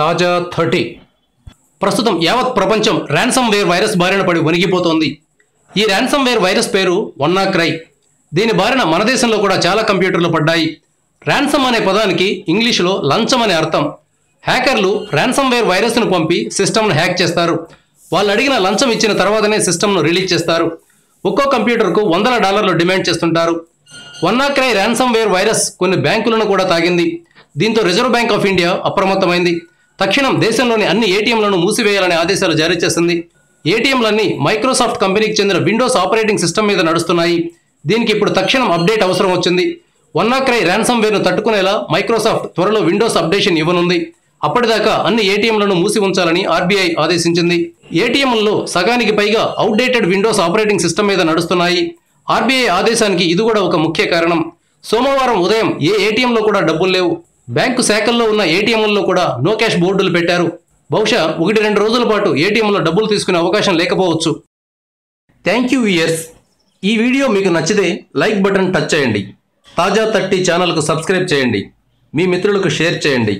తాజా 30 ప్రస్తుతం యావత్ ప్రపంచం ర్యాన్సమ్వేర్ వైరస్ బారిన పడి వణికిపోతోంది. ఈ ర్యాన్సమ్వేర్ వైరస్ పేరు వన్నాక్రై. దీని బారిన మన దేశంలో కూడా చాలా కంప్యూటర్లు పడ్డాయి. ర్యాన్సమ్ అనే పదానికి ఇంగ్లీషులో లంచం అనే అర్థం. హ్యాకర్లు ర్యాన్సమ్వేర్ వైరస్ను పంపి సిస్టమ్ను హ్యాక్ చేస్తారు. వాళ్ళు అడిగిన లంచం ఇచ్చిన తర్వాతనే సిస్టమ్ను రిలీజ్ చేస్తారు. ఒక్కో కంప్యూటర్కు $100 డిమాండ్ చేస్తుంటారు. వన్నాక్రై ర్యాన్సమ్వేర్ వైరస్ కొన్ని బ్యాంకులను కూడా తాగింది. దీంతో రిజర్వ్ బ్యాంక్ ఆఫ్ ఇండియా అప్రమత్తమైంది. తక్షణం దేశంలోని అన్ని ఏటీఎంలను మూసివేయాలనే ఆదేశాలు జారీ చేసింది. ఏటీఎంలన్నీ మైక్రోసాఫ్ట్ కంపెనీకి చెందిన విండోస్ ఆపరేటింగ్ సిస్టమ్ మీద నడుస్తున్నాయి. దీనికి ఇప్పుడు తక్షణం అప్డేట్ అవసరం వచ్చింది. వన్నాక్రై ర్యాన్సమ్వేర్ను తట్టుకునేలా మైక్రోసాఫ్ట్ త్వరలో విండోస్ అప్డేషన్ ఇవ్వనుంది. అప్పటిదాకా అన్ని ఏటీఎంలను మూసి ఉంచాలని ఆర్బీఐ ఆదేశించింది. ఏటీఎంలలో సగానికి పైగా అవుట్డేటెడ్ విండోస్ ఆపరేటింగ్ సిస్టమ్ మీద నడుస్తున్నాయి. ఆర్బీఐ ఆదేశానికి ఇది కూడా ఒక ముఖ్య కారణం. సోమవారం ఉదయం ఏ ఏటీఎంలో కూడా డబ్బులు లేవు. బ్యాంకు శాఖల్లో ఉన్న ఏటీఎంలలో కూడా నో క్యాష్ బోర్డులు పెట్టారు. బహుశా 1-2 రోజుల పాటు ఏటీఎంలో డబ్బులు తీసుకునే అవకాశం లేకపోవచ్చు. Thank you viewers. ఈ వీడియో మీకు నచ్చితే లైక్ బటన్ టచ్ చేయండి. తాజా 30 ఛానల్కు సబ్స్క్రైబ్ చేయండి. మీ మిత్రులకు షేర్ చేయండి.